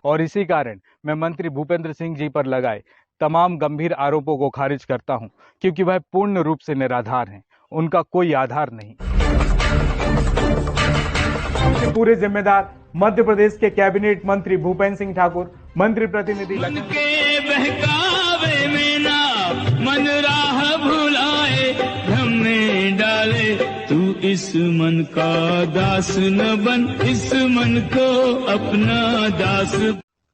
और इसी कारण मैं मंत्री भूपेंद्र सिंह जी पर लगाए तमाम गंभीर आरोपों को खारिज करता हूं, क्योंकि वह पूर्ण रूप से निराधार हैं। उनका कोई आधार नहीं। इसके पूरे जिम्मेदार मध्य प्रदेश के कैबिनेट मंत्री भूपेंद्र सिंह ठाकुर, मंत्री प्रतिनिधि मन के बहकावे में ना मन राह भुलाए, भ्रम में डाले तू इस मन का दास न बन, इस मन को अपना दास।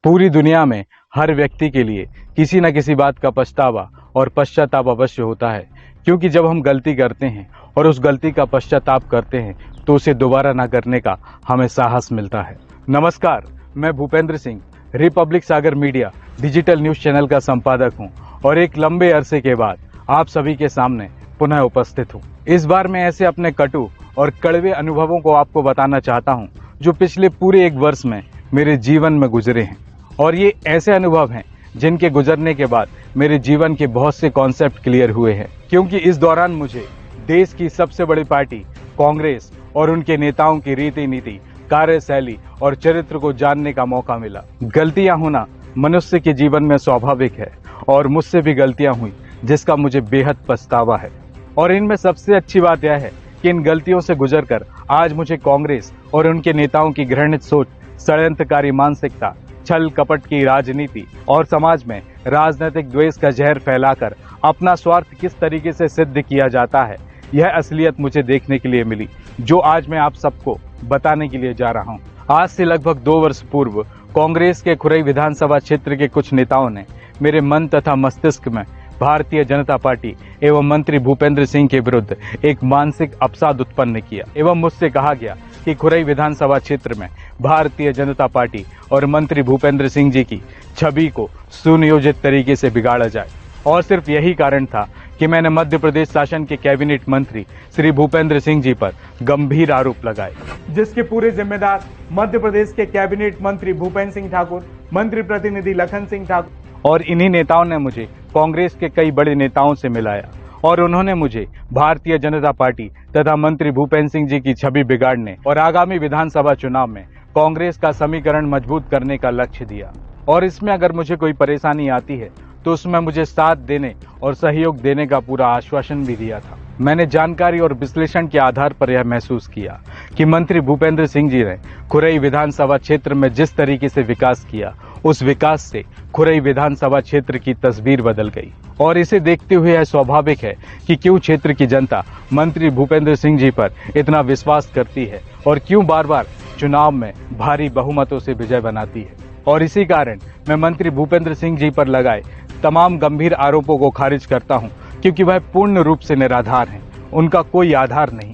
पूरी दुनिया में हर व्यक्ति के लिए किसी न किसी बात का पछतावा और पश्चाताप अवश्य होता है, क्योंकि जब हम गलती करते हैं और उस गलती का पश्चाताप करते हैं तो उसे दोबारा ना करने का हमें साहस मिलता है। नमस्कार, मैं भूपेंद्र सिंह रिपब्लिक सागर मीडिया डिजिटल न्यूज चैनल का संपादक हूं और एक लंबे अरसे के बाद आप सभी के सामने पुनः उपस्थित हूं। इस बार मैं ऐसे अपने कटु और कड़वे अनुभवों को आपको बताना चाहता हूं जो पिछले पूरे एक वर्ष में मेरे जीवन में गुजरे हैं। और ये ऐसे अनुभव हैं जिनके गुजरने के बाद मेरे जीवन के बहुत से कॉन्सेप्ट क्लियर हुए हैं, क्योंकि इस दौरान मुझे देश की सबसे बड़ी पार्टी कांग्रेस और उनके नेताओं की रीति नीति, कार्यशैली और चरित्र को जानने का मौका मिला। गलतियां होना मनुष्य के जीवन में स्वाभाविक है और मुझसे भी गलतियां हुई जिसका मुझे बेहद पछतावा है। और इनमें सबसे अच्छी बात यह है कि इन गलतियों से गुजरकर आज मुझे कांग्रेस और उनके नेताओं की घृणित सोच, षड्यंत्रकारी मानसिकता, छल कपट की राजनीति और समाज में राजनीतिक द्वेष का जहर फैलाकर अपना स्वार्थ किस तरीके से सिद्ध किया जाता है, यह असलियत मुझे देखने के लिए मिली, जो आज मैं आप सबको बताने के लिए जा रहा हूं। आज से लगभग 2 वर्ष पूर्व कांग्रेस के खुरई विधानसभा क्षेत्र के कुछ नेताओं ने मेरे मन तथा मस्तिष्क में भारतीय जनता पार्टी एवं मंत्री भूपेंद्र सिंह के विरुद्ध एक मानसिक अवसाद उत्पन्न किया एवं मुझसे कहा गया कि खुरई विधानसभा क्षेत्र में भारतीय जनता पार्टी और मंत्री भूपेंद्र सिंह जी की छवि को सुनियोजित तरीके से बिगाड़ा जाए। और सिर्फ यही कारण था कि मैंने मध्य प्रदेश शासन के कैबिनेट मंत्री श्री भूपेंद्र सिंह जी पर गंभीर आरोप लगाए, जिसके पूरे जिम्मेदार मध्य प्रदेश के कैबिनेट मंत्री भूपेंद्र सिंह ठाकुर, मंत्री प्रतिनिधि लखन सिंह ठाकुर। और इन्हीं नेताओं ने मुझे कांग्रेस के कई बड़े नेताओं से मिलाया और उन्होंने मुझे भारतीय जनता पार्टी तथा मंत्री भूपेंद्र सिंह जी की छवि बिगाड़ने और आगामी विधानसभा चुनाव में कांग्रेस का समीकरण मजबूत करने का लक्ष्य दिया। और इसमें अगर मुझे कोई परेशानी आती है तो उसमें मुझे साथ देने और सहयोग देने का पूरा आश्वासन भी दिया था। मैंने जानकारी और विश्लेषण के आधार पर यह महसूस किया कि मंत्री भूपेंद्र सिंह जी ने खुरई विधानसभा क्षेत्र में जिस तरीके से विकास किया, उस विकास से खुरई विधानसभा क्षेत्र की तस्वीर बदल गई। और इसे देखते हुए यह स्वाभाविक है कि क्यों क्षेत्र की जनता मंत्री भूपेंद्र सिंह जी पर इतना विश्वास करती है और क्यों बार बार चुनाव में भारी बहुमतों से विजय बनाती है। और इसी कारण मैं मंत्री भूपेंद्र सिंह जी पर लगाए तमाम गंभीर आरोपों को खारिज करता हूं, क्योंकि वह पूर्ण रूप से निराधार हैं। उनका कोई आधार नहीं।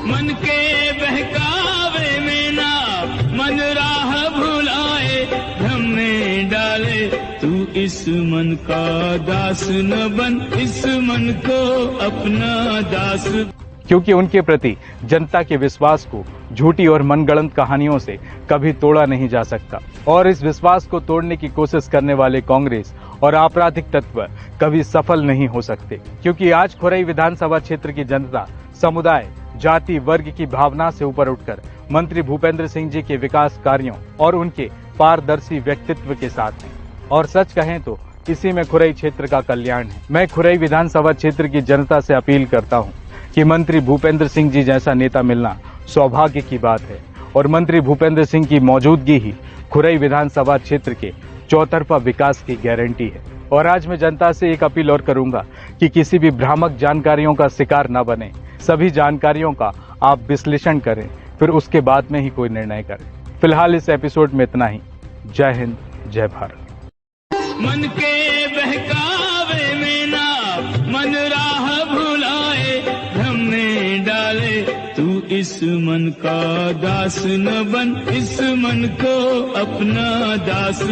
मन के बहकावे में ना मन राह भुलाए, भ्रम में डाले तू इस मन का दास न बन, इस मन को अपना दास। क्योंकि उनके प्रति जनता के विश्वास को झूठी और मनगढ़ंत कहानियों से कभी तोड़ा नहीं जा सकता। और इस विश्वास को तोड़ने की कोशिश करने वाले कांग्रेस और आपराधिक तत्व कभी सफल नहीं हो सकते, क्योंकि आज खुरई विधानसभा क्षेत्र की जनता समुदाय, जाति, वर्ग की भावना से ऊपर उठकर मंत्री भूपेंद्र सिंह जी के विकास कार्यों और उनके पारदर्शी व्यक्तित्व के साथ है। और सच कहें तो इसी में खुरई क्षेत्र का कल्याण है। मैं खुरई विधानसभा क्षेत्र की जनता से अपील करता हूं कि मंत्री भूपेंद्र सिंह जी जैसा नेता मिलना सौभाग्य की बात है और मंत्री भूपेंद्र सिंह की मौजूदगी ही खुरई विधानसभा क्षेत्र के चौतरफा विकास की गारंटी है। और आज मैं जनता से एक अपील और करूंगा कि किसी भी भ्रामक जानकारियों का शिकार न बने। सभी जानकारियों का आप विश्लेषण करें, फिर उसके बाद में ही कोई निर्णय करें। फिलहाल इस एपिसोड में इतना ही। जय हिंद, जय भारत। मन के बहकावे में ना मन राह भुलाए, भ्रम में डाले तू इस मन का दास न बन, इस मन को अपना दास।